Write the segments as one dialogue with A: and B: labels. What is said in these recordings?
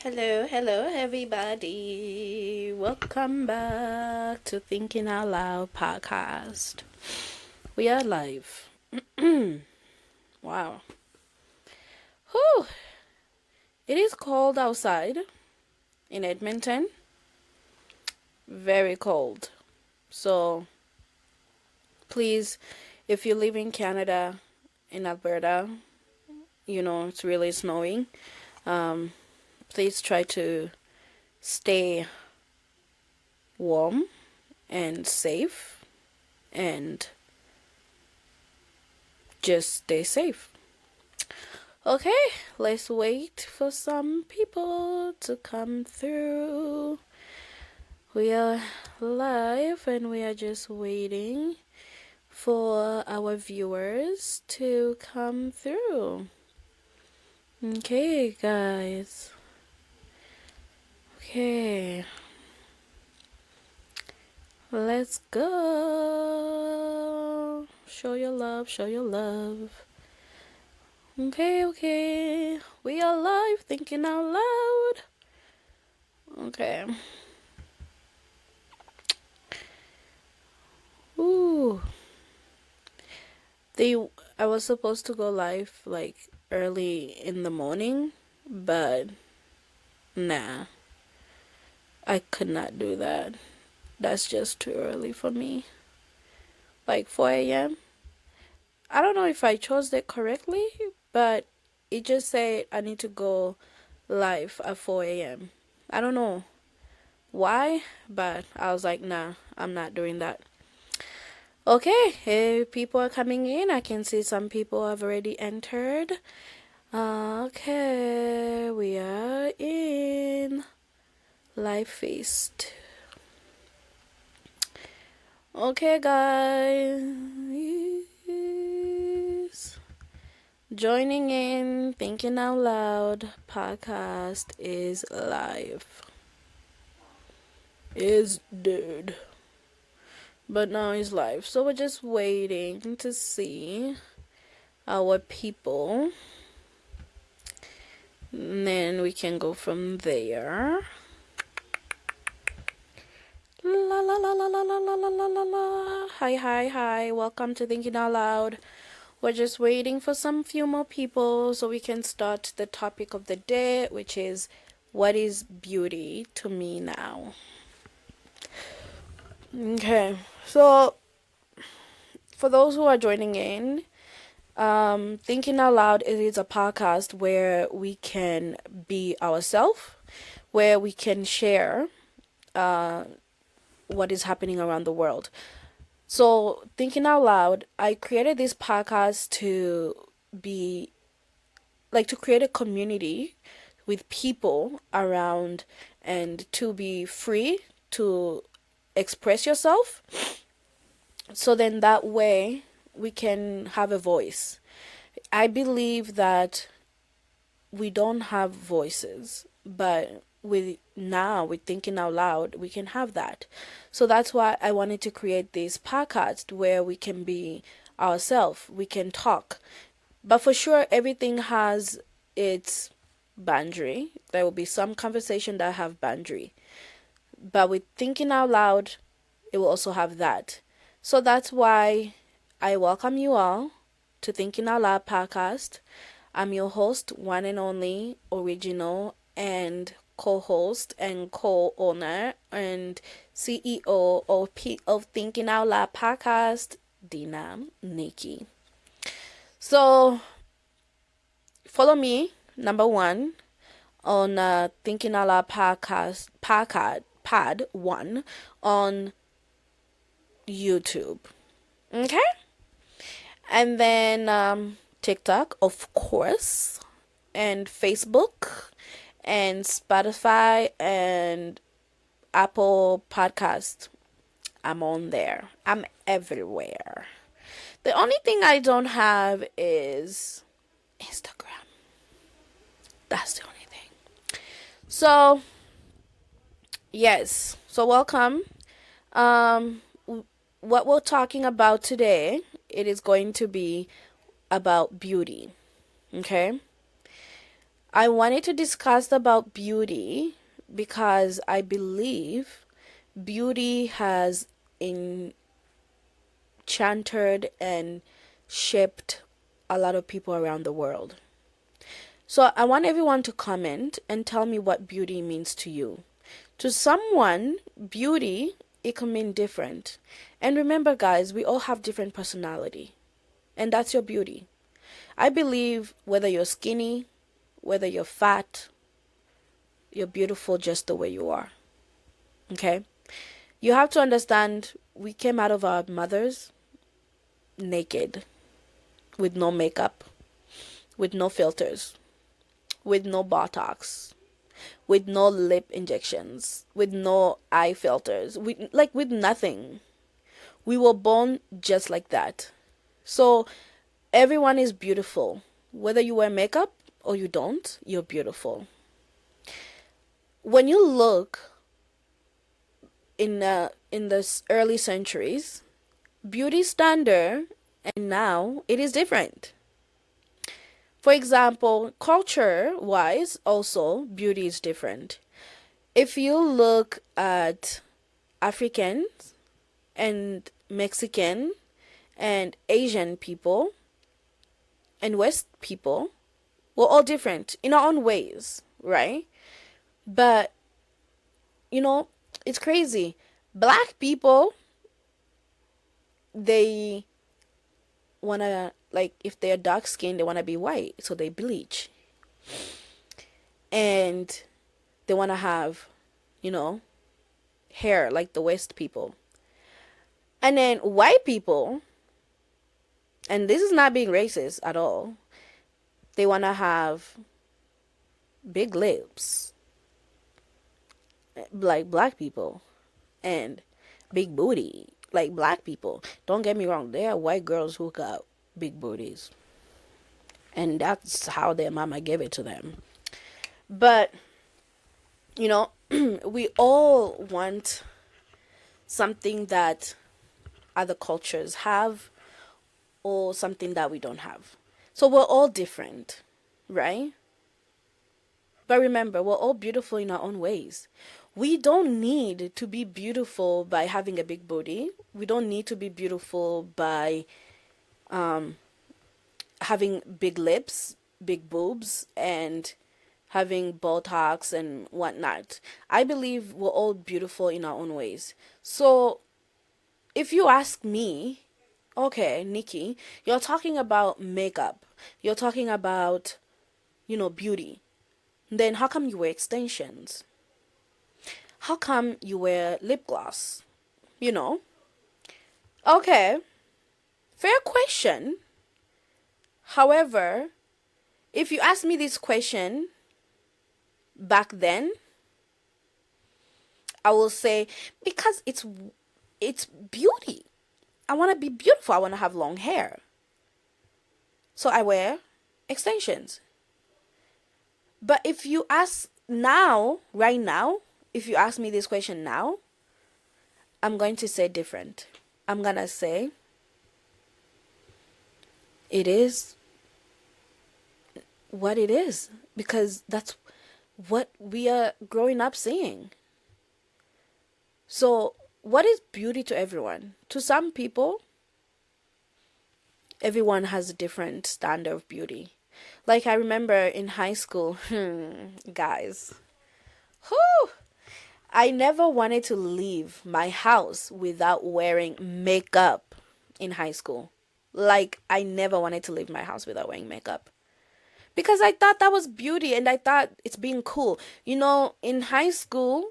A: Hello, hello, everybody. Welcome back to Thinking Out Loud podcast. We are live. Wow. Whew. It is cold outside in Edmonton. Very cold. So, please, if you live in Canada, in Alberta, it's really snowing. Um, please try to stay warm and safe and just stay safe. Okay, let's wait for some people to come through. We are live and we are just waiting for our viewers to come through. Okay, guys. Okay. Let's go. Show your love, show your love. Okay. We are live, thinking out loud. Okay. Ooh. I was supposed to go live like early in the morning, but nah. I could not do that. That's just too early for me. Like 4 a.m. I don't know if I chose it correctly, but it just said I need to go live at 4 a.m. I don't know why, but I was like, nah, I'm not doing that. Okay, people are coming in. I can see some people have already entered. Okay, we are in Live Feast. Okay, guys. Joining in Thinking Out Loud podcast is live. Is dead. But now it's live. So we're just waiting to see our people. And then we can go from there. La la la la la la la la la la la. Hi. Welcome to Thinking Out Loud. We're just waiting for some few more people so we can start the topic of the day, which is what is beauty to me now. Okay, so for those who are joining in, Thinking Out Loud, it is a podcast where we can be ourselves, where we can share what is happening around the world. So, Thinking Out Loud, I created this podcast to be to create a community with people around and to be free to express yourself. So then that way we can have a voice. I believe that we don't have voices, but with Thinking Out Loud, we can have that. So that's why I wanted to create this podcast where we can be ourselves, we can talk. But for sure, everything has its boundary. There will be some conversation that have boundary. But with Thinking Out Loud, it will also have that. So that's why I welcome you all to Thinking Out Loud podcast. I'm your host, one and only, original, and co-host and co-owner and CEO of Thinking Out Loud podcast, Dina Nikki. So follow me, number one, on Thinking Out Loud pod one on YouTube. Okay? And then TikTok, of course, and Facebook, and Spotify, and Apple Podcast. I'm on there. I'm everywhere. The only thing I don't have is Instagram. That's the only thing. So, yes. So, welcome. What we're talking about today, it is going to be about beauty. Okay? I wanted to discuss about beauty because I believe beauty has enchanted and shaped a lot of people around the world. So I want everyone to comment and tell me what beauty means to you. To someone, beauty, it can mean different. And remember, guys, we all have different personality, and that's your beauty. I believe whether you're skinny, whether you're fat, you're beautiful just the way you are. Okay? You have to understand we came out of our mothers naked, with no makeup, with no filters, with no Botox, with no lip injections, with no eye filters, with nothing. We were born just like that. So everyone is beautiful. Whether you wear makeup or you don't, you're beautiful. When you look in the early centuries, beauty standard and now it is different. For example, culture wise, also beauty is different. If you look at Africans and Mexican and Asian people and West people, we're all different in our own ways, right? But, you know, it's crazy. Black people, they wanna, like, if they're dark skinned, they wanna be white, so they bleach. And they wanna have, you know, hair like the West people. And then white people, and this is not being racist at all, they wanna have big lips like black people and big booty like black people. Don't get me wrong, there are white girls who got big booties, and that's how their mama gave it to them. But, you know, we all want something that other cultures have or something that we don't have. So we're all different, right? But remember, we're all beautiful in our own ways. We don't need to be beautiful by having a big booty. We don't need to be beautiful by having big lips, big boobs, and having Botox and whatnot. I believe we're all beautiful in our own ways. So if you ask me, okay, Nikki, you're talking about makeup, you're talking about, beauty. Then how come you wear extensions? How come you wear lip gloss? You know? Okay, fair question. However, if you ask me this question back then, I will say because it's beauty. I want to be beautiful. I want to have long hair. So I wear extensions. But if you ask now, right now, if you ask me this question now, I'm going to say different. I'm going to say it is what it is because that's what we are growing up seeing. So, what is beauty to everyone? To some people, everyone has a different standard of beauty. Like I remember in high school, guys, whew, I never wanted to leave my house without wearing makeup in high school. Like I never wanted to leave my house without wearing makeup. Because I thought that was beauty and I thought it's being cool. In high school,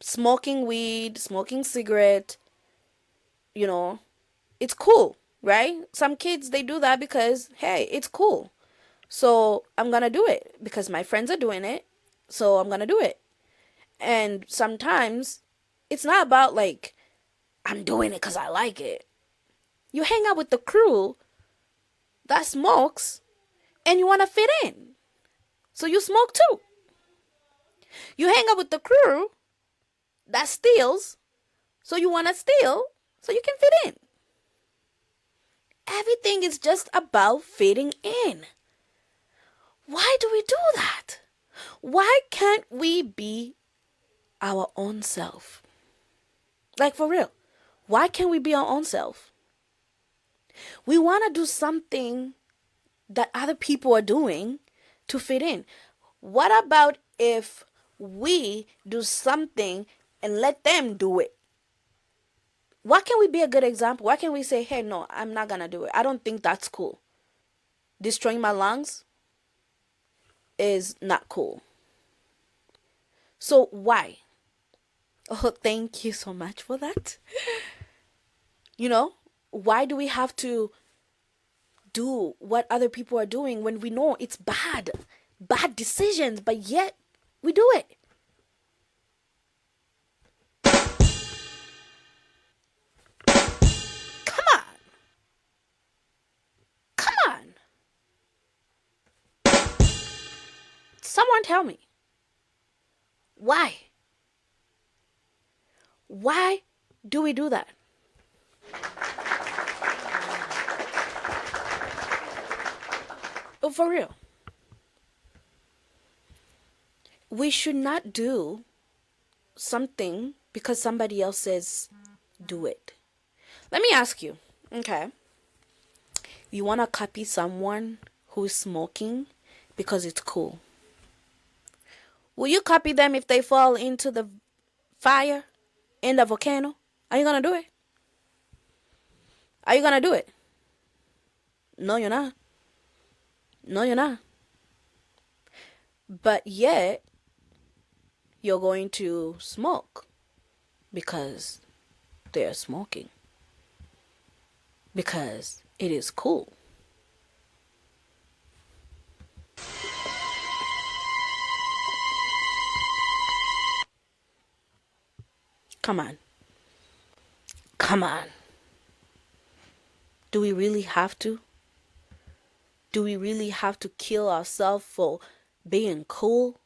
A: smoking weed, smoking cigarette, you know, it's cool, right? Some kids they do that because hey, it's cool. So I'm gonna do it because my friends are doing it. So I'm gonna do it. And sometimes it's not about like I'm doing it because I like it. You hang out with the crew that smokes and you wanna fit in. So you smoke too. You hang out with the crew that steals, so you wanna steal so you can fit in. Everything is just about fitting in. Why do we do that? Why can't we be our own self? Like, for real. Why can't we be our own self? We want to do something that other people are doing to fit in. What about if we do something and let them do it? Why can't we be a good example? Why can't we say, hey, no, I'm not going to do it? I don't think that's cool. Destroying my lungs is not cool. So why? Oh, thank you so much for that. Why do we have to do what other people are doing when we know it's bad? Bad decisions, but yet we do it. Come on. Come on. Someone tell me. Why? Why do we do that? Oh, for real. We should not do something because somebody else says do it. Let me ask you, okay? You want to copy someone who's smoking because it's cool. Will you copy them if they fall into the fire in the volcano? Are you going to do it? Are you going to do it? No, you're not. No, you're not. But yet, you're going to smoke because they're smoking. Because it is cool. Come on. Come on. Do we really have to? Do we really have to kill ourselves for being cool?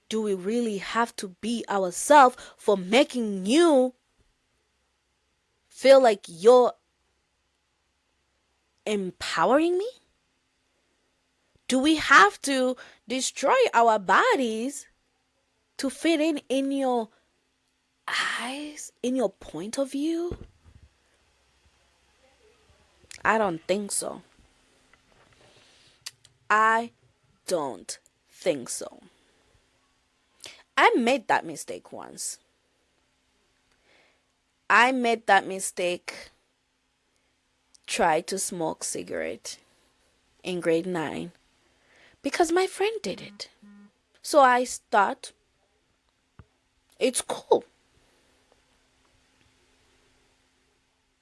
A: Do we really have to be ourselves for making you feel like you're empowering me? Do we have to destroy our bodies to fit in your eyes, in your point of view? I don't think so. I don't think so. I made that mistake once. I made that mistake, tried to smoke cigarette in grade 9 because my friend did it. So I thought it's cool.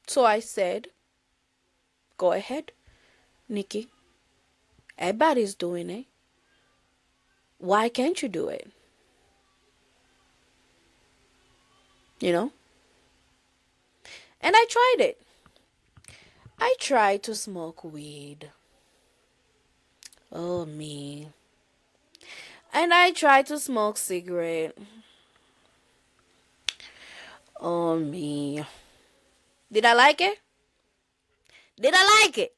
A: So I said, go ahead, Nikki. Everybody's doing it. Why can't you do it? You know? And I tried it. I tried to smoke weed. Oh, me. And I tried to smoke cigarette. Oh, me. Did I like it? Did I like it?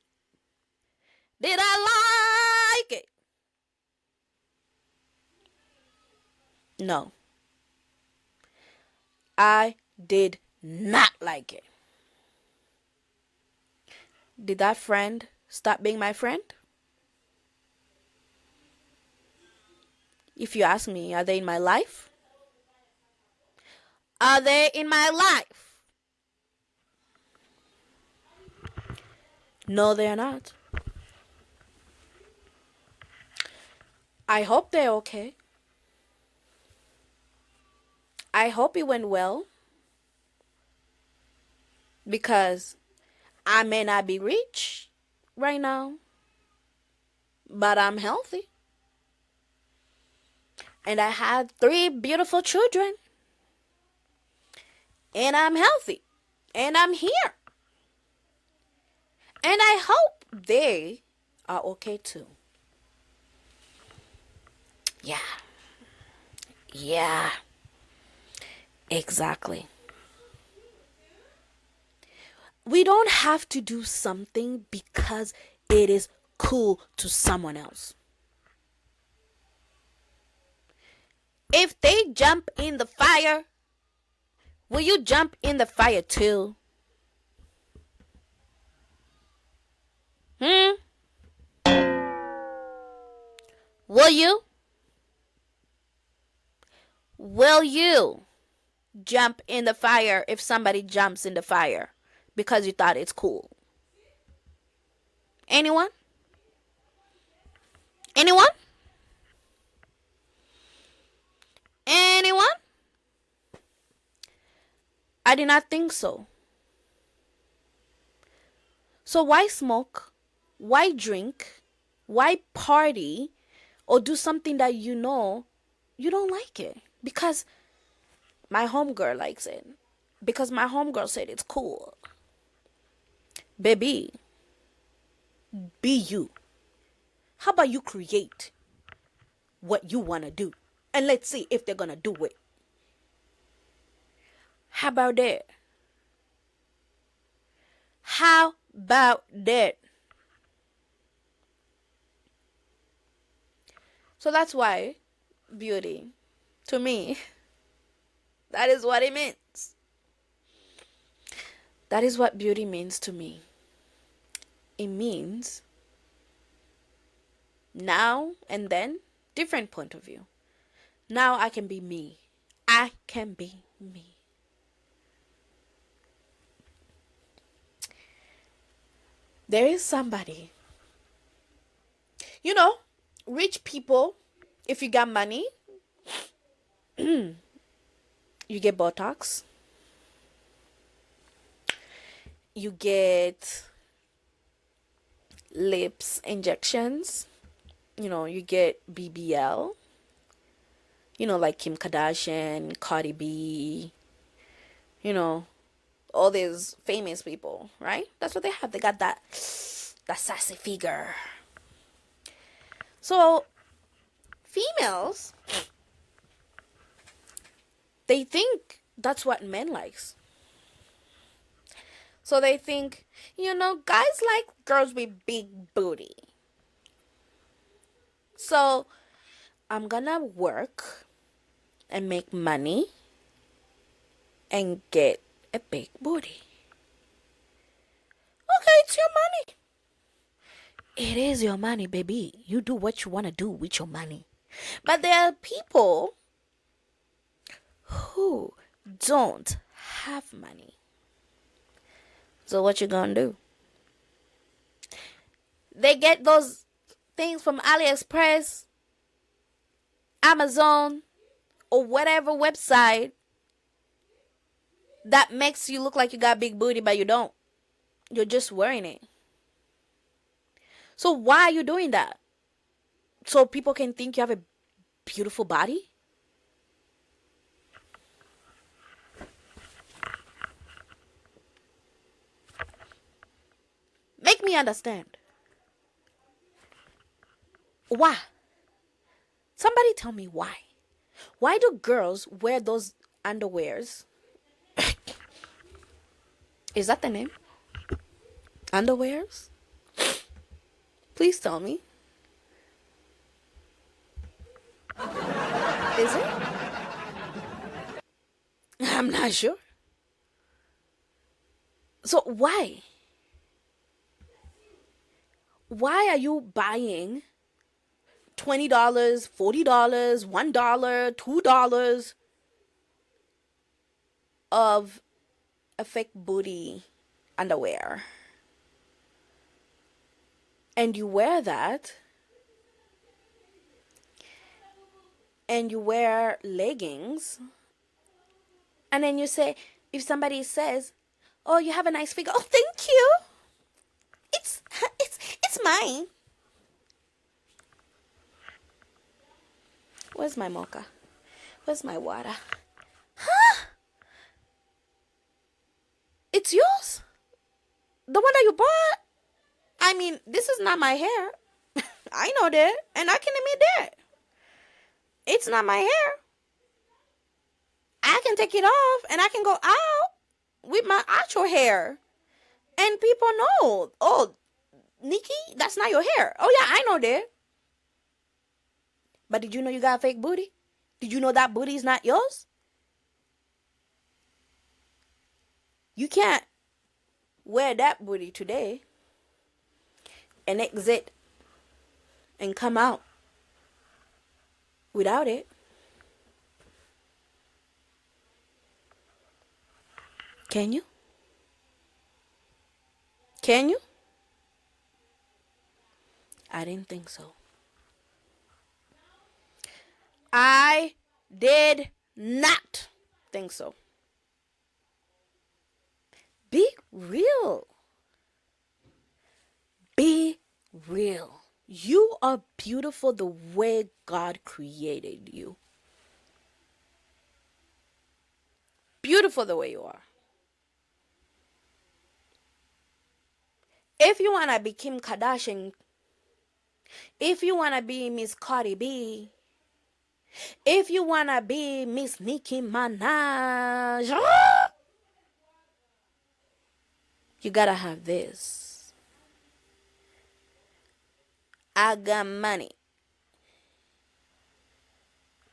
A: Did I like it? No. I did not like it. Did that friend stop being my friend? If you ask me, are they in my life? Are they in my life? No, they're not. I hope they're okay. I hope it went well. Because I may not be rich right now, but I'm healthy. And I had 3 beautiful children. And I'm healthy. And I'm here. And I hope they are okay too. Yeah. Yeah. Exactly. We don't have to do something because it is cool to someone else. If they jump in the fire, will you jump in the fire too? Hmm? Will you? Will you jump in the fire if somebody jumps in the fire because you thought it's cool? Anyone? Anyone? Anyone? I did not think so. So why smoke? Why drink? Why party? Or do something that you know you don't like it? Because my homegirl likes it. Because my homegirl said it's cool. Baby, be you. How about you create what you want to do? And let's see if they're going to do it. How about that? How about that? So that's why beauty, to me, that is what it means. That is what beauty means to me. It means now and then, different point of view. Now I can be me. I can be me. There is somebody, you know, rich people, if you got money, you get Botox, you get lips injections, you get BBL, like Kim Kardashian, Cardi B, all these famous people, right? That's what they have. They got that sassy figure. So females, they think that's what men likes. So they think, guys like girls with big booty. So I'm gonna work and make money and get a big booty. Okay, it's your money. It is your money, baby. You do what you want to do with your money. But there are people who don't have money. So what you gonna do? They get those things from AliExpress, Amazon, or whatever website that makes you look like you got big booty, but you don't. You're just wearing it. So why are you doing that? So people can think you have a beautiful body? Make me understand. Why? Somebody tell me why. Why do girls wear those underwears? Is that the name? Underwears? Please tell me. Is it? I'm not sure. So why? Why are you buying $20, $40, $1, $2 of a fake booty underwear? And you wear that, and you wear leggings, and then you say, if somebody says, oh, you have a nice figure, oh, thank you, it's mine. Where's my mocha? Where's my water? Huh? It's yours? The one that you bought? I mean, this is not my hair. I know that, and I can admit that. It's not my hair. I can take it off, and I can go out with my actual hair. And people know, oh, Nikki, that's not your hair. Oh, yeah, I know that. But did you know you got a fake booty? Did you know that booty is not yours? You can't wear that booty today and exit and come out without it. Can you? Can you? I didn't think so. I did not think so. Be real. Be real. You are beautiful the way God created you. Beautiful the way you are. If you want to be Kim Kardashian, if you want to be Miss Cardi B, if you want to be Miss Nicki Minaj, you gotta have this. I got money.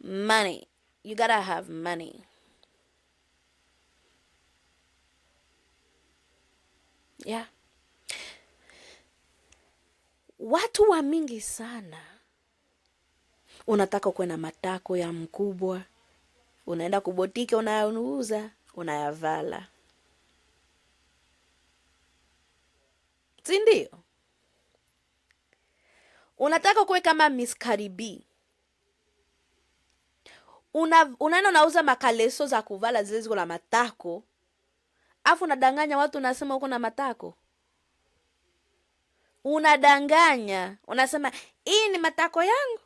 A: Money. You gotta have money. Yeah. Watu wa mingi sana. Unataka kuwe na matako ya mkubwa. Unaenda kubotike, unayauza, unayavala. Si ndio? Unataka kuwe kama Miss Cardi B. Unaenda unauza makaleso za kuvala zile ziko na matako. Afu unadanganya watu, unasema uko na matako. Unadanganya, unasema hii ni matako yangu.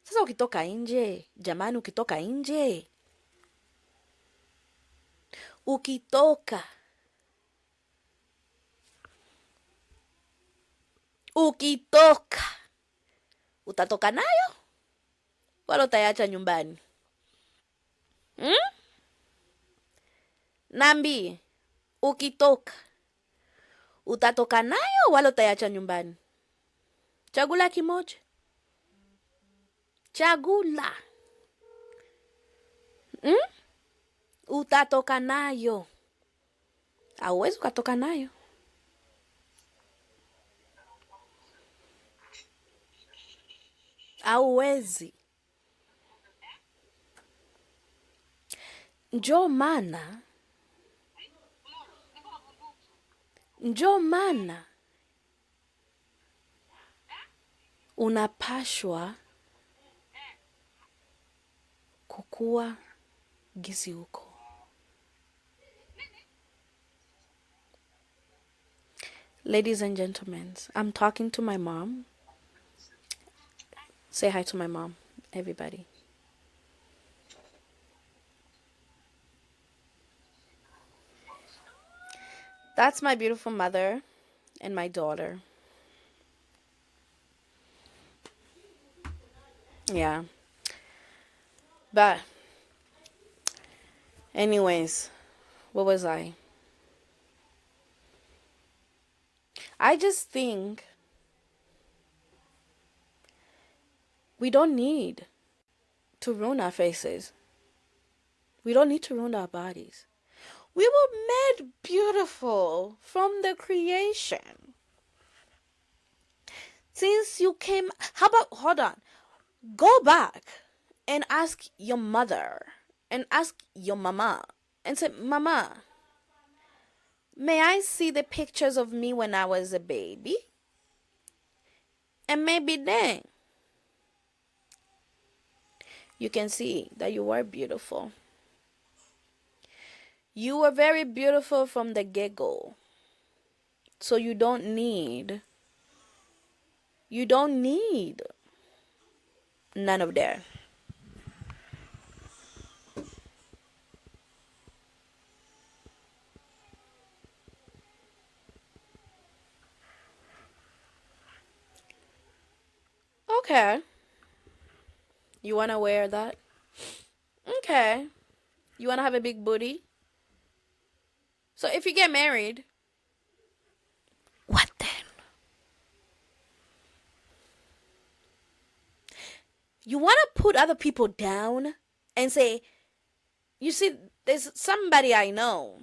A: Sasa ukitoka nje, jamani, ukitoka nje, ukitoka utatoka nayo wala utayacha nyumbani? Nambi, ukitoka utatoka nayo wala utayacha nyumbani? Chagula kimoja. Chagula. Utatoka nayo. Hauwezi ukatoka nayo. Hauwezi. Njo maana unapashwa kukua gisi uko. Ladies and gentlemen, I'm talking to my mom. Say hi to my mom, everybody. That's my beautiful mother and my daughter. Yeah. But anyways, what was I? I just think we don't need to ruin our faces. We don't need to ruin our bodies. We were made beautiful from the creation. Since you came, hold on. Go back and ask your mother and ask your mama and say, Mama, may I see the pictures of me when I was a baby? And maybe then you can see that you were beautiful. You were very beautiful from the get-go. So you don't need none of that. Okay. You want to wear that? Okay. You want to have a big booty? So if you get married, what then? You want to put other people down and say, you see, there's somebody I know,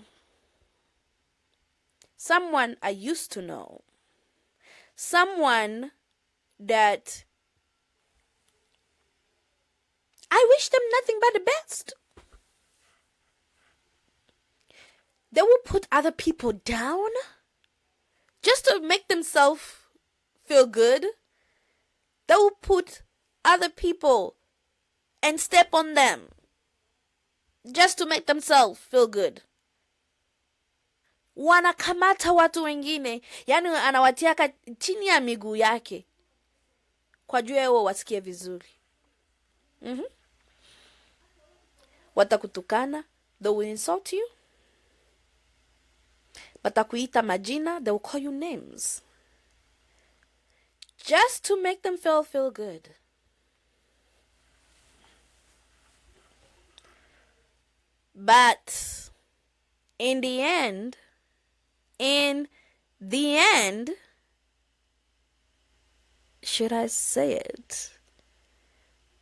A: someone I used to know, someone that I wish them nothing but the best. They will put other people down just to make themselves feel good. They will put other people and step on them just to make themselves feel good. Wanakamata watu wengine, yani anawatiaka chini ya miguu yake kwa juu yao wasikie vizuri. Watakutukana, they will insult you. Watakuita majina, they will call you names. Just to make them feel good. But in the end, should I say it?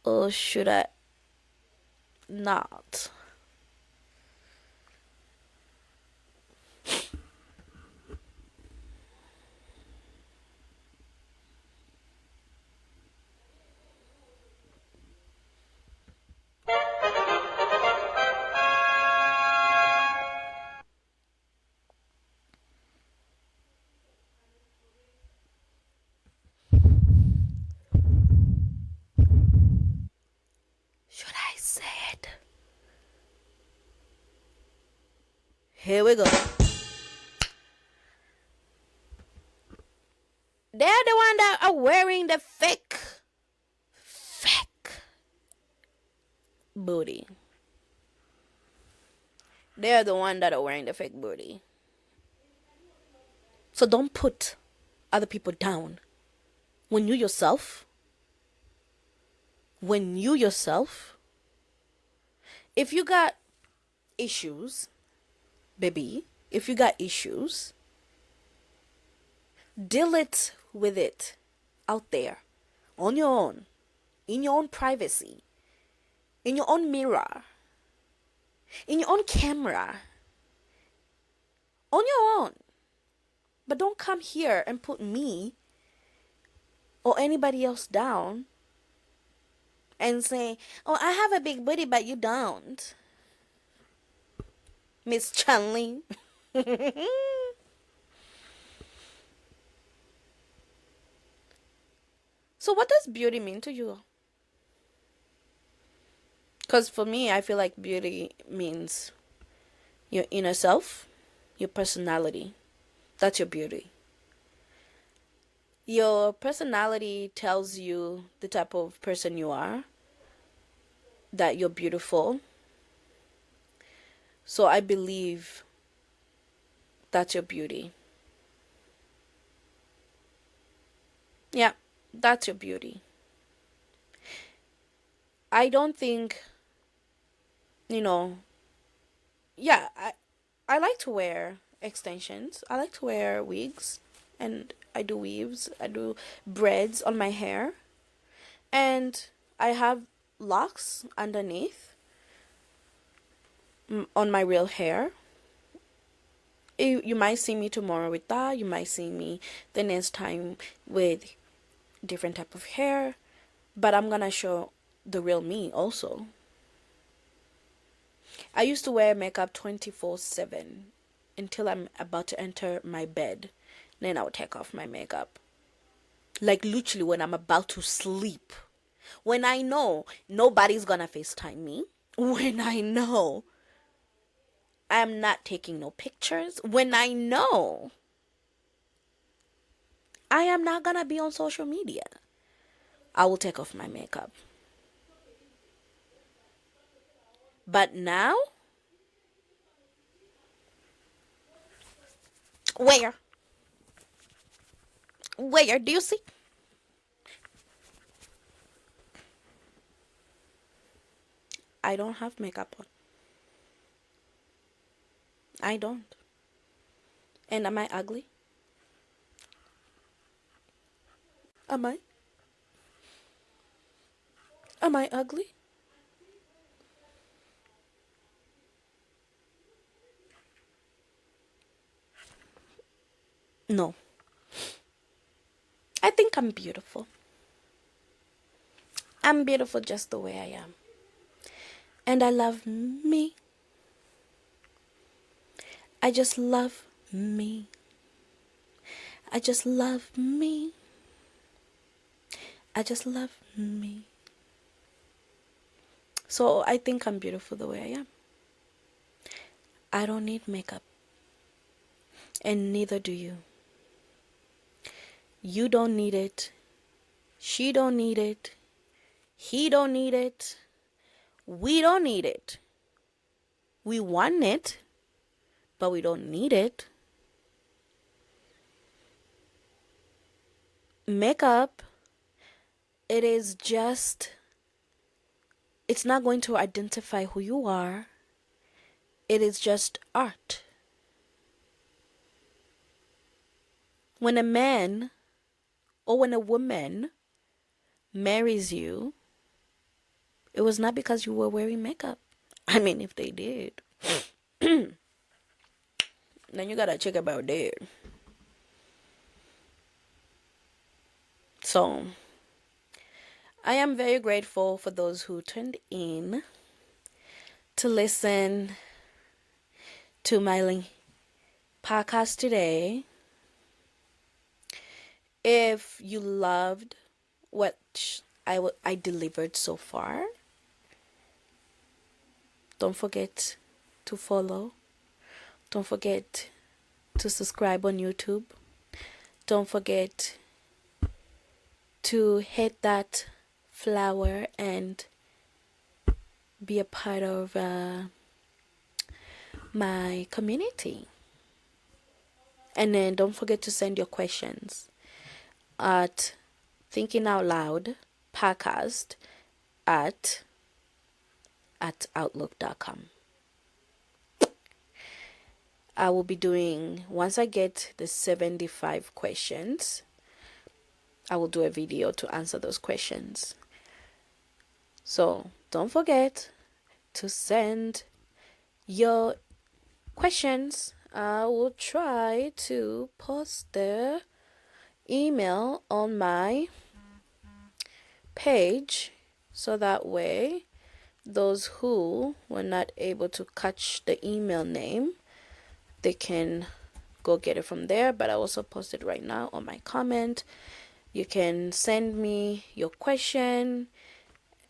A: Or should I not? Should I say it? Here we go. They're the one that are wearing the fake booty. They're the one that are wearing the fake booty. So don't put other people down. When you yourself, if you got issues, baby, if you got issues, deal it with it out there, on your own, in your own privacy, in your own mirror, in your own camera, on your own. But don't come here and put me or anybody else down and say, oh, I have a big booty, but you don't, Miss Chun-Li. So what does beauty mean to you? Because for me, I feel like beauty means your inner self, your personality. That's your beauty. Your personality tells you the type of person you are, that you're beautiful. So I believe that's your beauty. Yeah, that's your beauty. I don't think, yeah, I like to wear extensions. I like to wear wigs, and I do weaves. I do braids on my hair, and I have locks underneath on my real hair. You might see me tomorrow with that. You might see me the next time with different type of hair, but I'm gonna show the real me also. I used to wear makeup 24/7 until I'm about to enter my bed. Then I'll take off my makeup. Like literally when I'm about to sleep. When I know nobody's gonna FaceTime me. When I know I'm not taking no pictures. When I know I am not gonna be on social media, I will take off my makeup. But now, where? Where? Do you see? I don't have makeup on. I don't. And am I ugly? Am I? Am I ugly? No. I think I'm beautiful. I'm beautiful just the way I am. And I love me. I just love me. I just love me. I just love me. So I think I'm beautiful the way I am. I don't need makeup. And neither do you. You don't need it. She don't need it. He don't need it. We don't need it. We want it, but we don't need it. Makeup, it is just, it's not going to identify who you are. It is just art. When a man or when a woman marries you, it was not because you were wearing makeup. I mean, if they did, then you gotta check about that. So, I am very grateful for those who tuned in to listen to my podcast today. If you loved what I delivered so far, don't forget to follow. Don't forget to subscribe on YouTube. Don't forget to hit that flower and be a part of my community. And then don't forget to send your questions at Thinking Out Loud podcast at outlook.com. I will be doing, once I get the 75 questions, I will do a video to answer those questions. So don't forget to send your questions. I will try to post the email on my page so that way those who were not able to catch the email name, they can go get it from there. But I also post it right now on my comment. You can send me your question,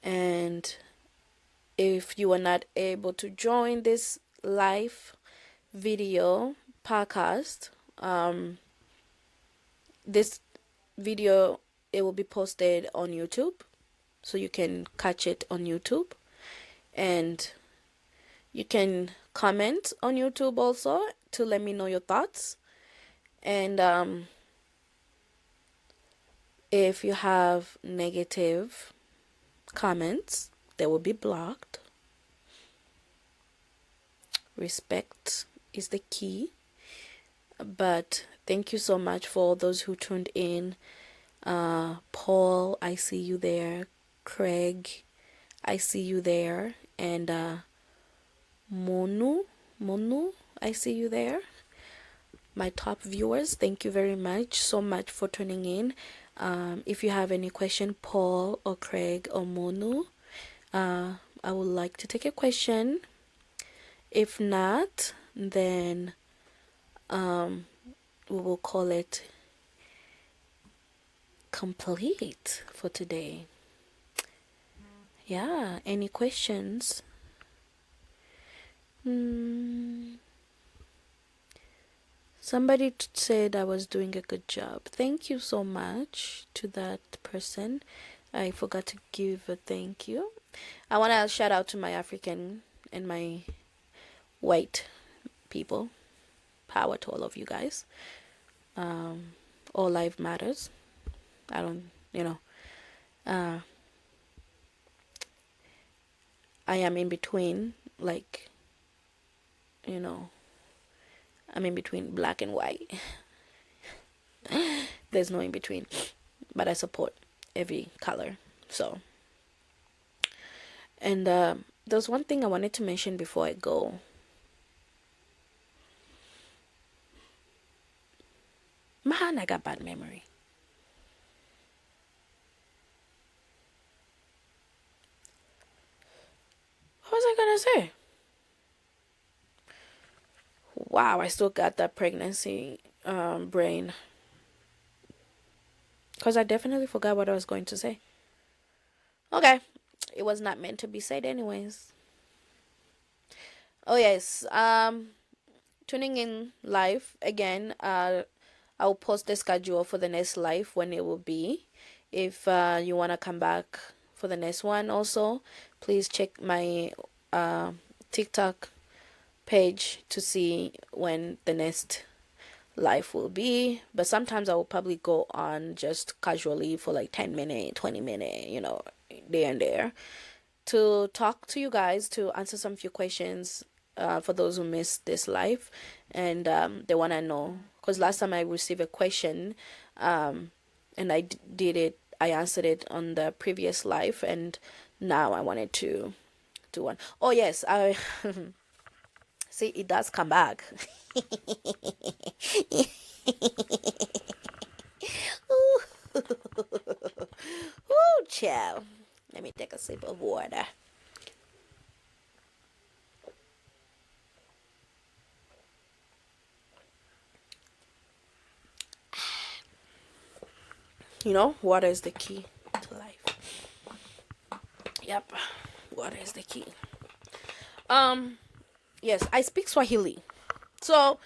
A: and if you are not able to join this live video podcast, this video, it will be posted on YouTube, so you can catch it on YouTube, and you can comment on YouTube also to let me know your thoughts. And if you have negative comments, they will be blocked. Respect is the key. But thank you so much for all those who tuned in. Paul, I see you there. Craig, I see you there. And Monu, I see you there. My top viewers, thank you very much so much for tuning in. If you have any question, Paul or Craig or Monu, I would like to take a question. If not, then we will call it complete for today. Yeah, any questions? Somebody said I was doing a good job. Thank you so much to that person. I forgot to give a thank you. I want to shout out to my African and my white people. Power to all of you guys. All life matters. I don't, I am in between, like, I'm in between black and white. There's no in between, but I support every color. So And there's one thing I wanted to mention before I go. Man, I got bad memory. What was I gonna say? Wow, I still got that pregnancy brain. Because I definitely forgot what I was going to say. Okay, it was not meant to be said, anyways. Oh, yes. Tuning in live again. I'll post the schedule for the next live when it will be. If you want to come back for the next one, also, please check my TikTok page to see when the next life will be. But sometimes I will probably go on just casually for like 10 minutes, 20 minutes, there and there, to talk to you guys, to answer some few questions for those who missed this live and they want to know. Because last time I received a question and did it, I answered it on the previous live, and now I wanted to do one. Oh, yes, I see it does come back. Ooh, child. Let me take a sip of water. Water is the key to life. Yep, water is the key. Yes, I speak Swahili. So,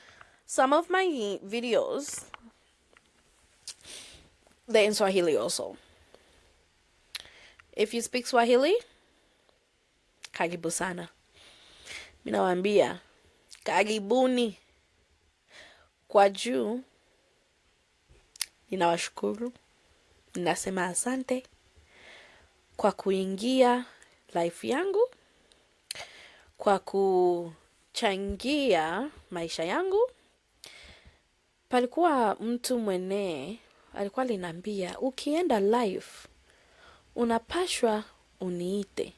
A: some of my videos, they're in Swahili also. If you speak Swahili, karibu sana. Minawambia, karibuni. Kwa juu, ninawashukuru. Nasema asante kwa kuingia life yangu, kwa kuchangia maisha yangu. Palikuwa mtu mwene alikuwa linambia, ukienda live unapashwa uniite.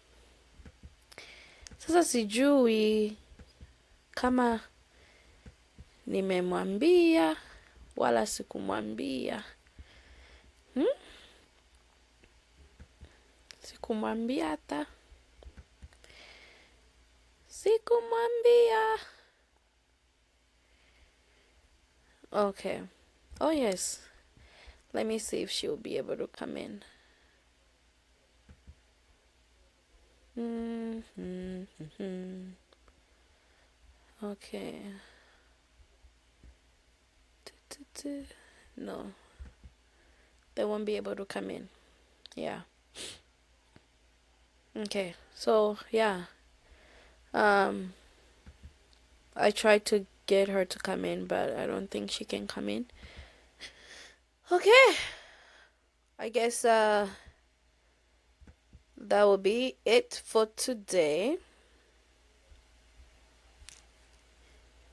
A: Sasa sijui kama nimemwambia wala sikumwambia. Sikumwambia hata. Sikumwambia. Okay. Oh, yes. Let me see if she'll be able to come in. Okay. No. They won't be able to come in. Yeah. Okay. So, yeah. I tried to get her to come in, but I don't think she can come in. Okay. I guess that will be it for today.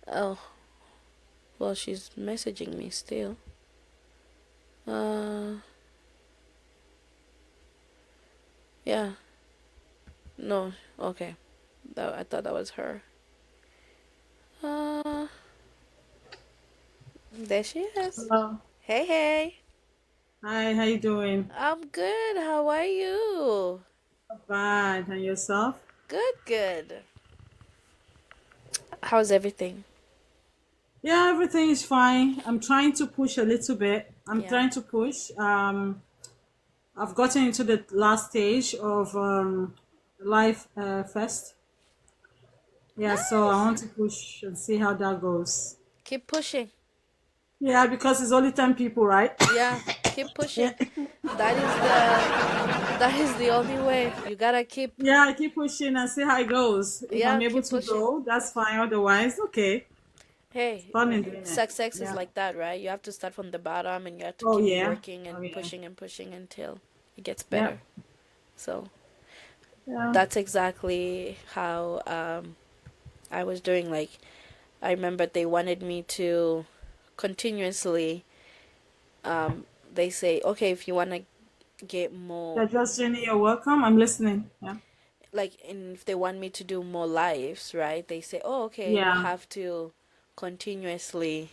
A: Oh. Well, she's messaging me still. Yeah. No. Okay. I thought that was her. There she is.
B: Hello.
A: Hey, hey.
B: Hi, how you doing?
A: I'm good. How are you?
B: Not bad. And yourself?
A: Good, good. How's everything?
B: Yeah, everything is fine. I'm trying to push a little bit. I'm
A: Yeah.
B: trying to push. I've gotten into the last stage of Life Fest. Yeah, so I
A: Nice.
B: want to push and see how that goes.
A: Keep pushing.
B: Yeah, because it's only 10 people, right?
A: Yeah. Keep
B: Yeah.
A: pushing. That is the only way. You gotta keep.
B: Yeah, I keep pushing and see how it goes. If
A: Yeah.
B: I'm able
A: Keep
B: to
A: pushing.
B: go, that's fine. Otherwise, okay. It's
A: Hey,
B: fun in doing it.
A: success is
B: Yeah.
A: like that, right? You have to start from the bottom and you have to
B: Oh,
A: keep
B: yeah.
A: working
B: Oh,
A: and
B: yeah.
A: pushing and pushing until it gets
B: Yeah.
A: better. So
B: Yeah.
A: that's exactly how I was doing. Like, I remember they wanted me to continuously, they say, okay, if you want to get more,
B: Yeah, just Jenny, you're welcome. I'm listening. Yeah.
A: like, and if they want me to do more lives, right? They say, "Oh, okay, you
B: Yeah.
A: have to continuously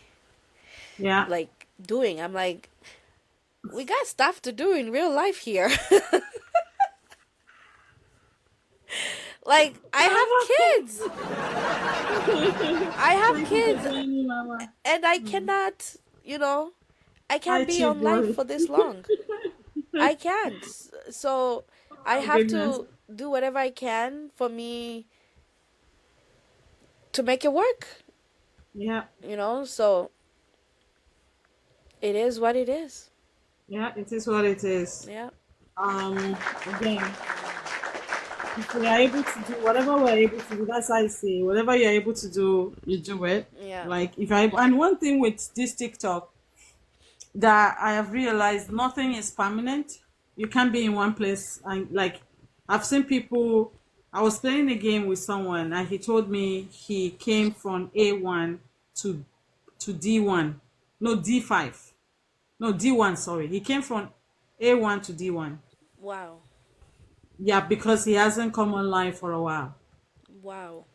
B: Yeah.
A: like doing." I'm like, "We got stuff to do in real life here." Like, I have kids. I have
B: Thank you for
A: kids
B: joining, Mama.
A: and I cannot, you know, I
B: Hi,
A: can't be
B: Chief
A: on life
B: Boy.
A: for this long. I can't. So I
B: Oh,
A: have
B: goodness.
A: to do whatever I can for me to make it work,
B: Yeah.
A: So it is what it is.
B: Yeah, it is what it is.
A: Yeah.
B: Again, if we are able to do whatever we're able to do, that's how I say, whatever you're able to do, you do it.
A: Yeah.
B: Like, if I, and one thing with this TikTok that I have realized, nothing is permanent. You can't be in one place. And like, I've seen people, I was playing a game with someone and he told me he came from A1 to D1. No, D5. No, D1, sorry. He came from A1 to D1.
A: Wow.
B: Yeah, because he hasn't come online for a while.
A: Wow.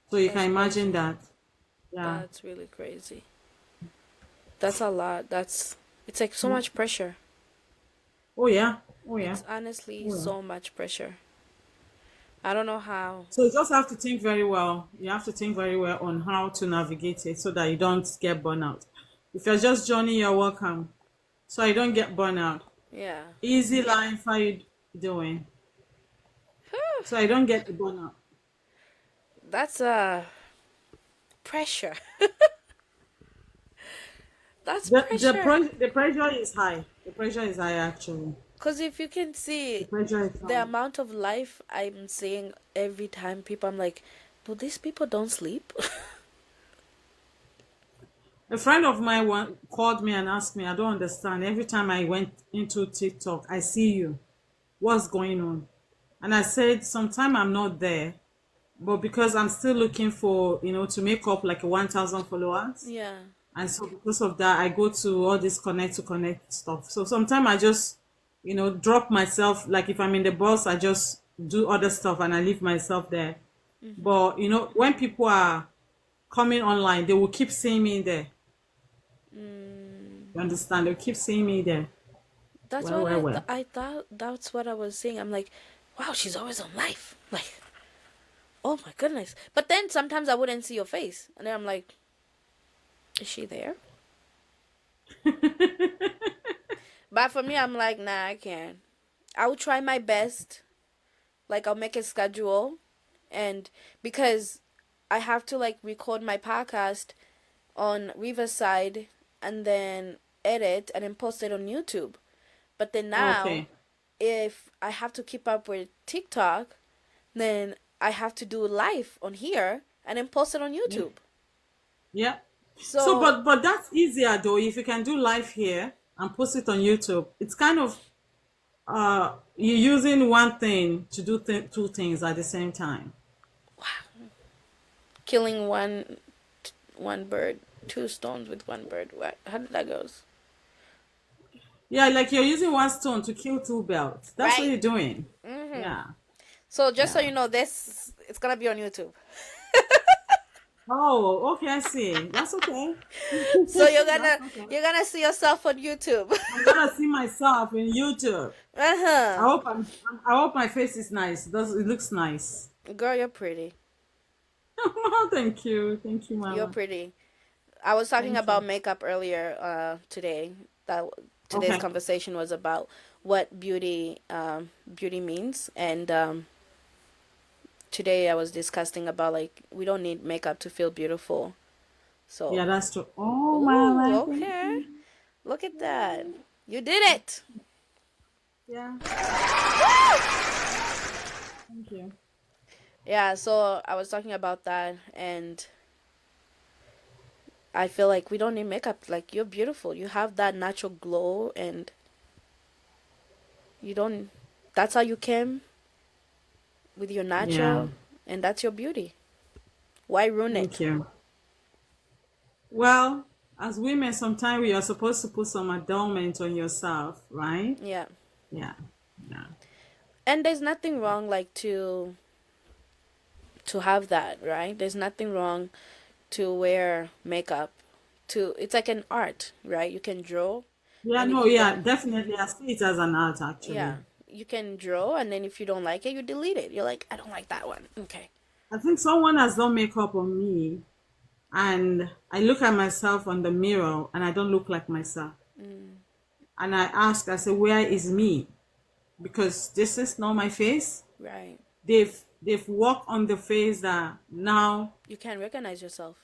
B: So you
A: That's
B: can imagine
A: crazy.
B: that. Yeah.
A: That's really crazy. That's a lot. It's like so much pressure.
B: Oh yeah. Oh yeah.
A: It's honestly
B: Oh yeah.
A: so much pressure. I don't know how.
B: So you just have to think very well. You have to think very well on how to navigate it so that you don't get burnout. If you're just joining, you're welcome. So you don't get burnout.
A: Yeah.
B: Easy life, how you doing? So I don't get the burnout.
A: That's pressure. That's pressure.
B: The pressure is high. The pressure is high actually.
A: Cause if you can
B: The
A: see
B: pressure is
A: the
B: high.
A: amount of life I'm seeing every time people, I'm like, but these people don't sleep.
B: A friend of mine called me and asked me, I don't understand. Every time I went into TikTok, I see you. What's going on? And I said, sometime I'm not there, but because I'm still looking for, to make up like 1,000 followers.
A: Yeah.
B: And so because of that, I go to all this connect to connect stuff. So sometimes I just, drop myself. Like if I'm in the bus, I just do other stuff and I leave myself there. But, when people are coming online, they will keep seeing me there. You understand? They'll keep seeing me there.
A: That's
B: Well,
A: what
B: well, well.
A: I thought. That's what I was saying. I'm like, wow, she's always on live. Like, oh my goodness. But then sometimes I wouldn't see your face, and then I'm like, is she there? But for me, I'm like, nah, I can't. I'll try my best. Like, I'll make a schedule, and because I have to like record my podcast on Riverside and then edit and then post it on YouTube. But then now,
B: Okay.
A: if I have to keep up with TikTok, then I have to do live on here and then post it on
B: Yeah.
A: YouTube.
B: Yeah. So,
A: So,
B: but that's easier though. If you can do live here and post it on YouTube, it's kind of you're using one thing to do two things at the same time.
A: killing one bird, two stones with one bird. What? How did that goes?
B: Yeah, like you're using one stone to kill two birds. That's what
A: Right.
B: you're doing. Yeah.
A: So just so
B: Yeah.
A: you know, this it's gonna be on YouTube.
B: Oh, okay, I see. That's okay.
A: So you're
B: That's
A: gonna
B: okay.
A: you're gonna see yourself on YouTube.
B: I'm gonna see myself in YouTube.
A: Uh
B: I
A: huh.
B: hope I'm, I hope my face is nice. It looks nice.
A: Girl, you're pretty.
B: Thank you. Thank you,
A: You're
B: Mama.
A: pretty. I was talking
B: Thank
A: about
B: you.
A: makeup earlier today. That today's
B: Okay.
A: conversation was about what beauty means, and today I was discussing about like we don't need makeup to feel beautiful.
B: Yeah,
A: So,
B: that's true. Oh,
A: ooh,
B: Mama. Thank
A: okay.
B: you.
A: Look at that. You did it.
B: Yeah. Thank you.
A: Yeah, so I was talking about that, and I feel like we don't need makeup. Like, you're beautiful. You have that natural glow, and you don't. That's how you came with your
B: Yeah.
A: natural, and that's your beauty. Why ruin
B: Thank
A: it?
B: you. Well, as women, sometimes we are supposed to put some adornment on yourself, right?
A: Yeah.
B: Yeah. Yeah.
A: And there's nothing wrong like to have that, right? There's nothing wrong to wear makeup. To It's like an art, right? You can draw,
B: Yeah,
A: and if
B: no,
A: you
B: yeah,
A: don't,
B: definitely. I see it as an art,
A: yeah,
B: actually.
A: you can draw, and then if you don't like it, you delete it. You're like, I don't like that one. Okay.
B: I think someone has done makeup on me, and I look at myself on the mirror, and I don't look like myself. And I ask, I say, where is me? Because this is not my face.
A: Right.
B: They've worked on the face that now
A: You can recognize yourself.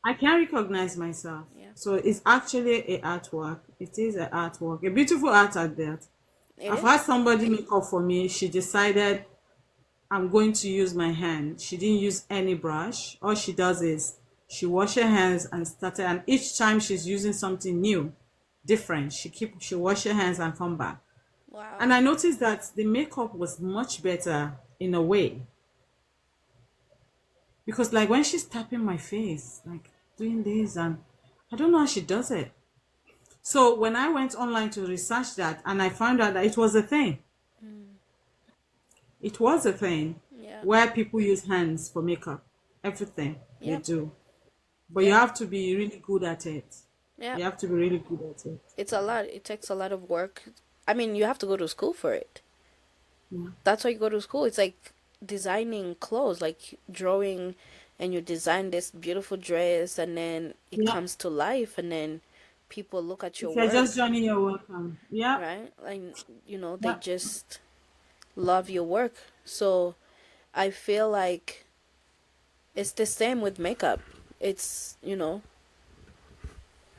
B: I can recognize myself.
A: Yeah.
B: So it's actually a artwork. It is an artwork, a beautiful art at that.
A: It
B: I've had
A: is.
B: somebody make up for me. She decided I'm going to use my hand. She didn't use any brush. All she does is she wash her hands and started. And each time she's using something new, different, she wash her hands and come back.
A: Wow.
B: And I noticed that the makeup was much better in a way because like when she's tapping my face, like doing this, and I don't know how she does it. So when I went online to research that, and I found out that it was a thing. It was a thing
A: Yeah.
B: where people use hands for makeup. Everything they
A: Yep.
B: do. But you
A: Yep.
B: have to be really good at it.
A: Yep.
B: You have to be really good at it.
A: It's a lot. It takes a lot of work. I mean, you have to go to school for it.
B: Yeah.
A: That's why you go to school. It's like designing clothes, like drawing, and you design this beautiful dress, and then it
B: Yeah.
A: comes to life, and then people look at your
B: If you're just
A: work,
B: joining, you're welcome. Yeah.
A: right? Like, they
B: Yeah.
A: just love your work. So I feel like it's the same with makeup. It's,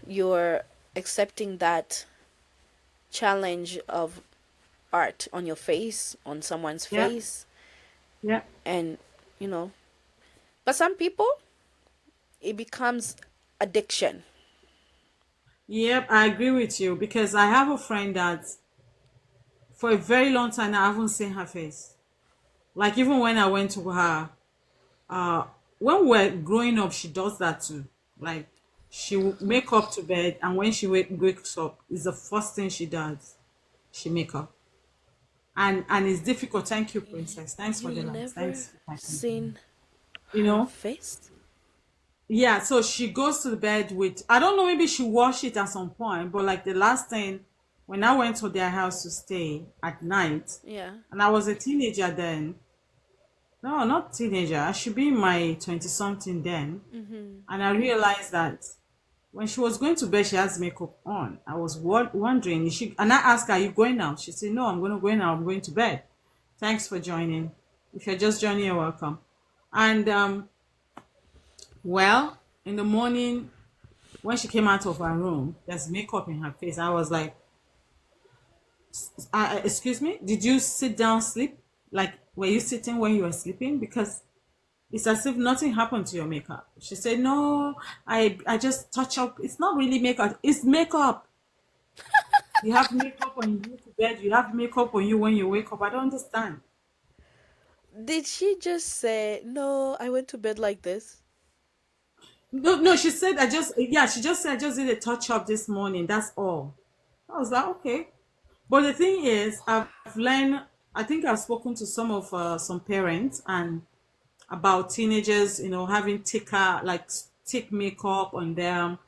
A: you're accepting that challenge of art on your face, on someone's
B: Yeah.
A: face,
B: Yeah.
A: and, you know, but some people, it becomes addiction.
B: Yep, I agree with you because I have a friend that for a very long time I haven't seen her face. Like even when I went to her, uh, when we're growing up, she does that too. Like she will make up to bed, and when she wakes up, is the first thing she does. She make up, and it's difficult. Thank you, princess. Thanks for
A: You
B: the light.
A: never
B: Thanks for talking to me.
A: seen
B: You
A: her
B: know,
A: face?
B: yeah. So she goes to the bed with. I don't know. Maybe she washed it at some point, but like the last thing, when I went to their house to stay at night,
A: Yeah.
B: and I was a teenager then. No, not teenager. I should be in my 20 something then. And I realized that when she was going to bed, she has makeup on. I was wondering, is she, and I asked her, are you going now? She said, no, I'm going to go now. I'm going to bed. Thanks for joining. If you're just joining, you're welcome. And, well, in the morning, when she came out of her room, there's makeup in her face. I was like, excuse me, did you sit down, sleep? Like, were you sitting when you were sleeping? Because it's as if nothing happened to your makeup. She said, no, I just touch up. It's not really makeup. It's makeup. You have makeup on you to bed. You have makeup on you when you wake up. I don't understand.
A: Did she just say, no, I went to bed like this?
B: No, no, she said, yeah, she just said, I just did a touch up this morning. That's all. I was like, okay. But the thing is, I've learned, I think I've spoken to some parents and about teenagers, having thicker, like thick makeup on them,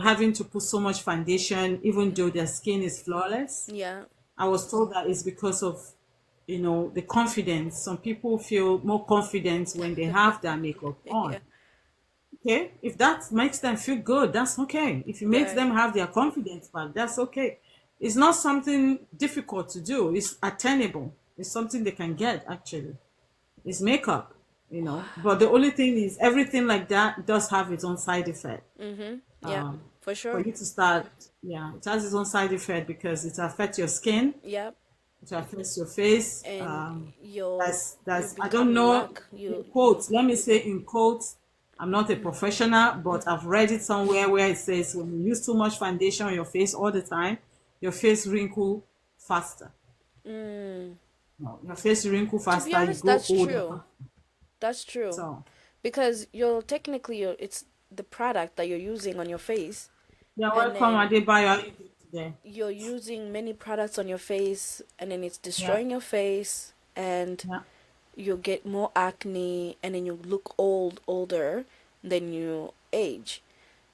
B: having to put so much foundation, even though their skin is flawless.
A: Yeah.
B: I was told that it's because of, the confidence. Some people feel more confident when they have their makeup on.
A: Yeah.
B: Okay. If that makes them feel good, that's okay. If it makes
A: Right.
B: them have their confidence back, that's okay. It's not something difficult to do. It's attainable. It's something they can get actually. It's makeup. But the only thing is everything like that does have its own side effect.
A: Yeah.
B: Um,
A: For
B: for
A: sure.
B: you to start, yeah, it has its own side effect because it affects your skin,
A: Yep.
B: it affects your face.
A: And you
B: That's I don't
A: become
B: know
A: lack.
B: in
A: You
B: quotes. Let me say in quotes. I'm not a professional, but I've read it somewhere where it says when you use too much foundation on your face all the time, your face wrinkle faster. No, your face wrinkle
A: To be
B: faster, you
A: honest,
B: grow
A: that's
B: older
A: true.
B: faster.
A: That's true.
B: So
A: Because it's the product that you're using on your face,
B: you're
A: and
B: welcome,
A: then
B: Adebayo. How you doing today?
A: you're using many products on your face, and then it's
B: Yeah.
A: destroying your face. and
B: Yeah.
A: you get more acne, and then you look older than you age.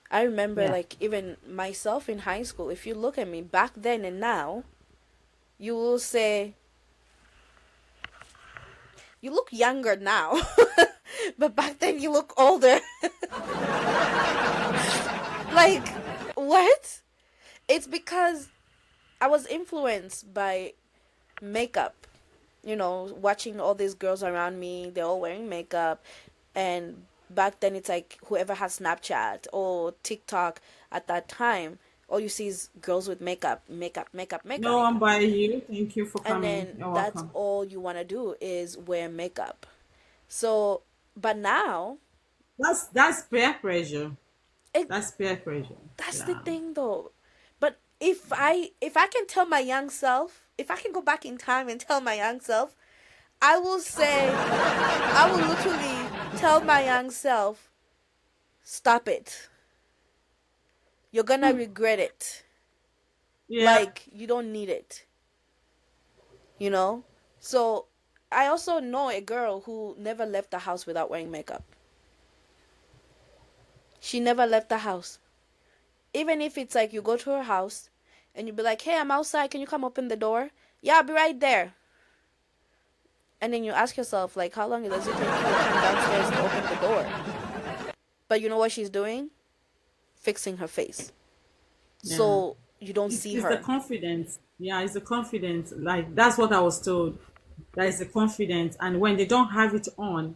A: I remember,
B: Yeah.
A: like, even myself in high school, if you look at me back then and now, you will say, you look younger now, but back then you look older. Like, what? It's because I was influenced by makeup. Watching all these girls around me, they're all wearing makeup. And back then, it's like whoever has Snapchat or TikTok at that time, all you see is girls with makeup, makeup, makeup,
B: No,
A: makeup.
B: I'm by you. Thank you for
A: And
B: coming.
A: then
B: You're
A: that's
B: welcome.
A: all you want to do is wear makeup. So, but now,
B: That's peer pressure.
A: it
B: That's peer pressure.
A: that's the
B: Yeah.
A: thing though. But if I can tell my young self, if I can go back in time and tell my young self, I will say, I will literally tell my young self, stop it. You're gonna regret it.
B: Yeah.
A: Like, you don't need it, you know? So, I also know a girl who never left the house without wearing makeup. She never left the house. Even if it's like you go to her house and you be like, hey, I'm outside. Can you come open the door? Yeah, I'll be right there. And then you ask yourself, like, how long does it take you to come downstairs to open the door? But you know what she's doing? Fixing her face.
B: Yeah.
A: So you don't see
B: It's the
A: her.
B: confidence. Yeah, it's the confidence. Like that's what I was told. That is the confidence. And when they don't have it on,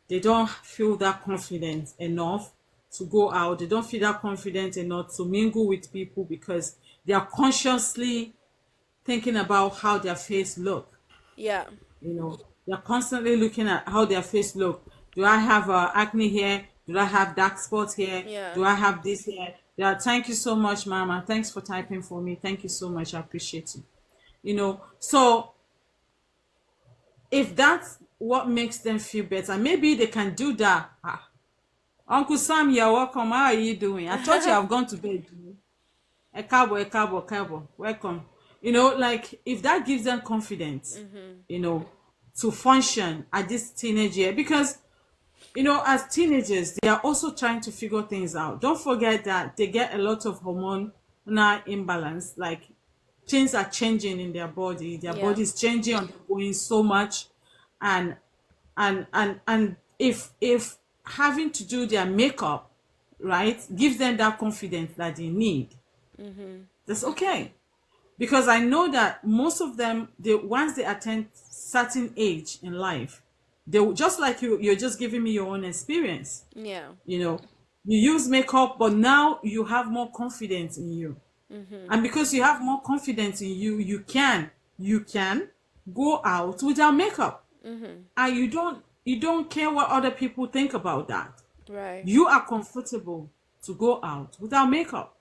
B: they don't feel that confident enough to go out. They don't feel that confident enough to mingle with people because they are consciously thinking about how their face look.
A: Yeah.
B: They're constantly looking at how their face look. Do I have acne here? Do I have dark spots here?
A: Yeah.
B: Do I have this here? Yeah, thank you so much, Mama. Thanks for typing for me. Thank you so much. I appreciate you. So if that's what makes them feel better, maybe they can do that. Uncle Sam, you're welcome. How are you doing? I thought you have gone to bed. A cowboy, welcome. Like if that gives them confidence, you know, to function at this teenage year, because as teenagers, they are also trying to figure things out. Don't forget that they get a lot of hormonal imbalance. Like things are changing in their
A: Yeah.
B: body is changing, undergoing so much, and and if having to do their makeup right gives them that confidence that they need, that's okay. Because I know that most of them, they once they attain certain age in life, they will, just like you're just giving me your own experience.
A: Yeah.
B: you know you use makeup, but now you have more confidence in you, and because you have more confidence in you, you can go out without makeup, and you don't care what other people think about that.
A: Right.
B: You are comfortable to go out without makeup.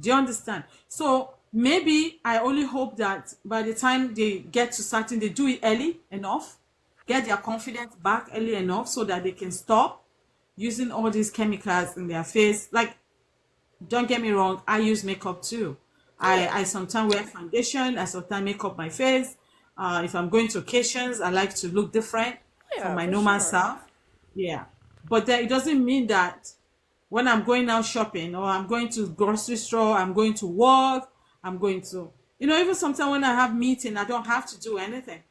B: Do you understand? So maybe I only hope that by the time they get to certain, they do it early enough, get their confidence back early enough so that they can stop using all these chemicals in their face. Like, don't get me wrong, I use makeup too.
A: Oh
B: I
A: yeah.
B: sometimes wear foundation, I sometimes make up my face. If I'm going to occasions, I like to look different
A: Oh
B: from
A: yeah,
B: my
A: for
B: normal
A: sure.
B: self. Yeah. But then it doesn't mean that when I'm going out shopping or I'm going to grocery store, I'm going to work, I'm going to, even sometimes when I have meeting, I don't have to do anything.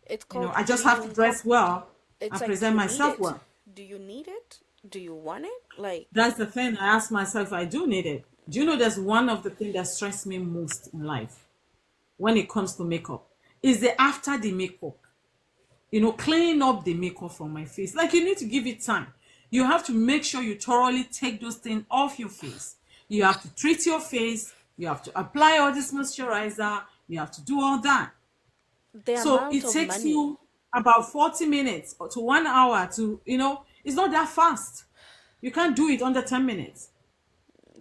A: It's called,
B: I
A: do
B: just have to
A: you
B: dress well
A: it's
B: and
A: like, do
B: present
A: you need
B: myself
A: it?
B: well.
A: Do you need it? Do you want it? Like,
B: That's the thing. I ask myself, I do need it. Do you know that's one of the things that stress me most in life when it comes to makeup? Is the after the makeup. Cleaning up the makeup from my face. Like you need to give it time. You have to make sure you thoroughly take those things off your face. You have to treat your face. You have to apply all this moisturizer. You have to do all that.
A: the
B: So
A: amount
B: it
A: of
B: takes
A: money.
B: you about 40 minutes or to 1 hour to, it's not that fast. You can't do it under 10 minutes.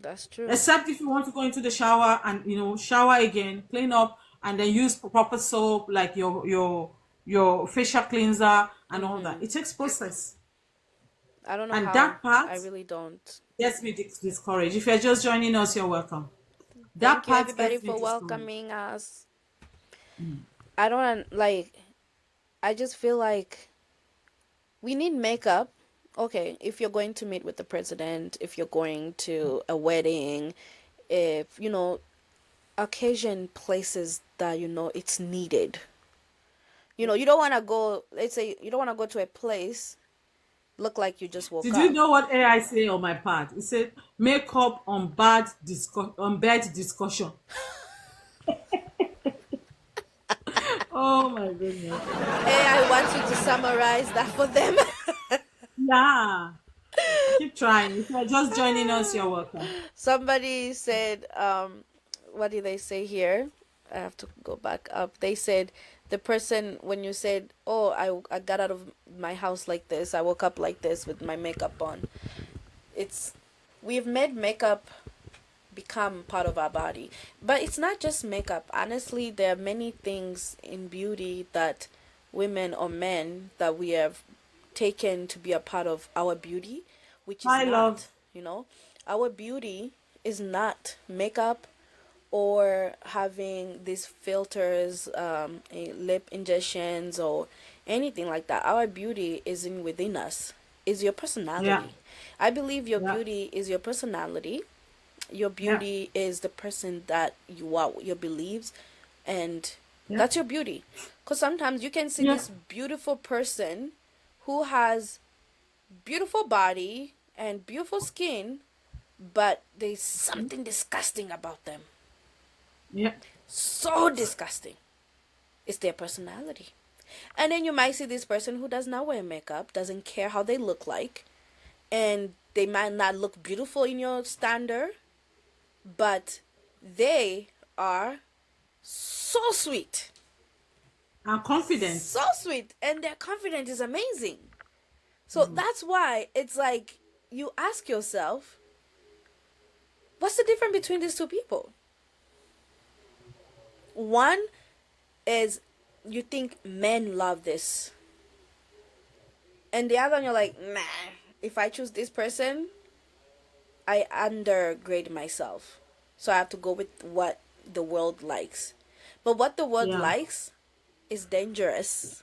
A: That's true.
B: Except if you want to go into the shower and shower again, clean up, and then use proper soap like your facial cleanser and all that. It takes process,
A: I don't know
B: and
A: how.
B: that part
A: I really don't.
B: gets me discouraged. If you're just joining us, you're welcome. That
A: Thank you,
B: part
A: everybody,
B: gets me
A: for
B: discouraged.
A: welcoming us. I don't like. I just feel like we need makeup. Okay, if you're going to meet with the president, if you're going to a wedding, if occasion places that it's needed. You don't want to go, let's say you don't want to go to a place look like you just woke
B: Did you
A: up.
B: know what AI say on my part? It said makeup on bed discussion. Oh my goodness.
A: Hey, I want you to summarize that for them.
B: Yeah. Keep trying. If you're just joining us, you're welcome.
A: Somebody said, what did they say here? I have to go back up. They said the person, when you said, "Oh, I got out of my house like this. I woke up like this with my makeup on." It's we've made makeup become part of our body. But it's not just makeup. Honestly, there are many things in beauty that women or men that we have taken to be a part of our beauty, which is
B: Hi,
A: not,
B: love.
A: our beauty is not makeup or having these filters, lip injections or anything like that. Our beauty is in within us, is your
B: Yeah.
A: personality. I believe your
B: Yeah.
A: beauty is your personality. Your
B: Yeah.
A: beauty is the person that you are, your beliefs, and
B: Yeah.
A: that's your beauty. Because sometimes you can see
B: Yeah.
A: this beautiful person who has beautiful body and beautiful skin, but there's something disgusting about them.
B: Yeah.
A: So disgusting. It's their personality. And then you might see this person who does not wear makeup, doesn't care how they look like, and they might not look beautiful in your standard, but they are so sweet.
B: And confident.
A: So sweet. And their confidence is amazing. So that's why it's like you ask yourself, what's the difference between these two people? One is you think men love this. And the other one you're like, nah, if I choose this person, I undergrade myself. So I have to go with what the world likes. But what the world
B: Yeah.
A: likes is dangerous.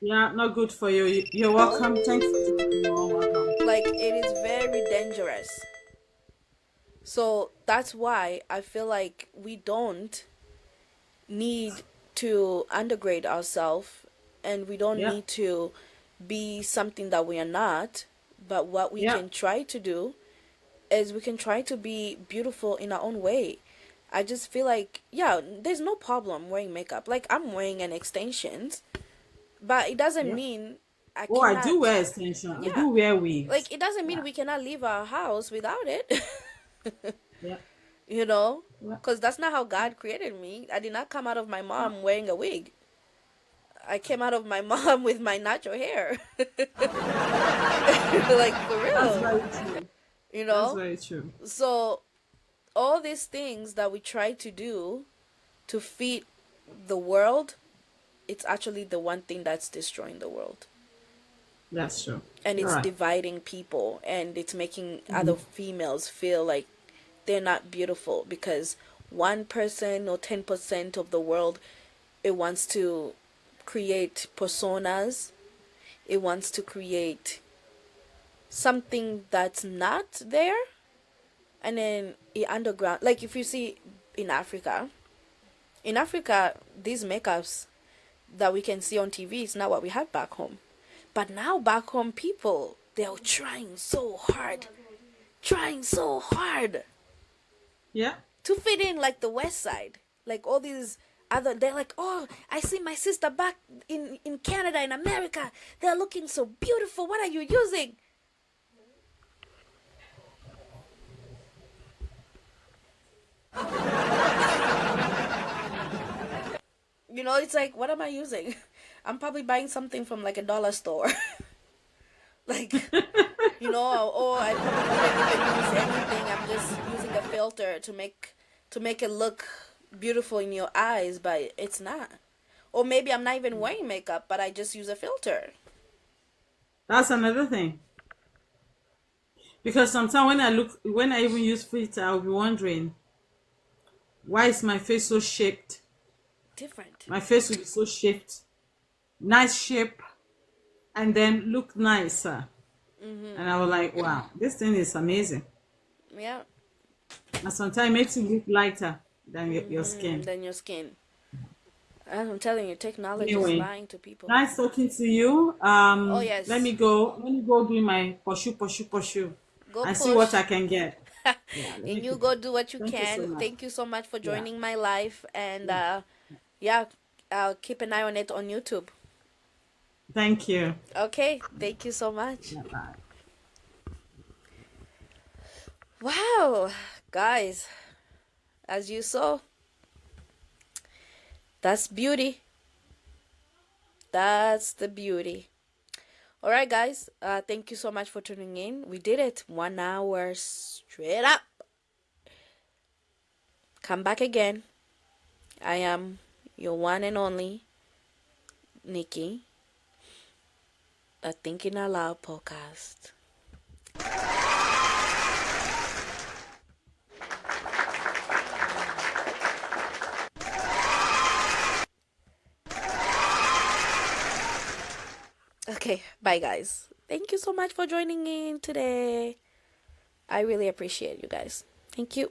B: Yeah. Not good for you. You're welcome. Thanks for joining. You're all welcome.
A: Like it is very dangerous. So that's why I feel like we don't need to undergrade ourselves and we don't
B: Yeah.
A: need to be something that we are not. But what we
B: Yeah.
A: can try to do is we can try to be beautiful in our own way. I just feel like, yeah, there's no problem wearing makeup. Like I'm wearing an extensions, but it doesn't
B: Yeah.
A: mean I
B: Oh, I do
A: cannot.
B: wear extension. I
A: Yeah,
B: do wear wigs.
A: like it doesn't mean
B: Yeah.
A: we cannot leave our house without it.
B: Yeah.
A: you know,
B: Yeah.
A: because that's not how God created me. I did not come out of my
B: Yeah.
A: mom wearing a wig. I came out of my mom with my natural hair. like for
B: That's
A: real,
B: very true.
A: you
B: That's
A: know?
B: very true.
A: So all these things that we try to do to feed the world, it's actually the one thing that's destroying the world.
B: That's true.
A: And
B: You're
A: it's
B: right.
A: dividing people and it's making other females feel like they're not beautiful because 1% or 10% of the world it wants to create personas, it wants to create something that's not there, and then it underground, like if you see in Africa these makeups that we can see on TV is not what we have back home. But now back home people they're trying so hard
B: Yeah.
A: to fit in like the west side, like all these other, they're like, oh, I see my sister back in Canada, in America, they're looking so beautiful, what are you using? It's like, what am I using? I'm probably buying something from like a dollar store. like or I probably didn't even use anything, I'm just using a filter to make it look beautiful in your eyes, but it's not. Or maybe I'm not even wearing makeup, but I just use a filter.
B: That's another thing. Because sometimes when I even use filter, I'll be wondering, why is my face so shaped?
A: Different.
B: My face will be so shaped. nice shape, and then look nicer. And I was like, wow, this thing is amazing.
A: Yeah.
B: And sometimes it makes you look lighter than your skin.
A: Than your skin. I'm telling you, technology is
B: Anyway,
A: lying to people.
B: nice talking to you.
A: Oh
B: Let
A: yes.
B: me go. Let me go do my pursue,
A: Go
B: and see what
A: push.
B: I can get. Yeah, let me
A: And you
B: keep.
A: go do what you
B: Thank you so
A: can.
B: much.
A: Thank you so much for
B: Yeah,
A: joining my life. And
B: yeah.
A: yeah, I'll keep an eye on it on YouTube.
B: Thank you.
A: Okay. Thank you so much.
B: Yeah, bye.
A: Wow. Guys, as you saw, that's beauty. That's the beauty. All right, guys. Thank you so much for tuning in. We did it. 1 hour straight up. Come back again. I am your one and only Nikki, a Thinking Out Loud podcast. Okay, bye, guys. Thank you so much for joining in today. I really appreciate you guys. Thank you.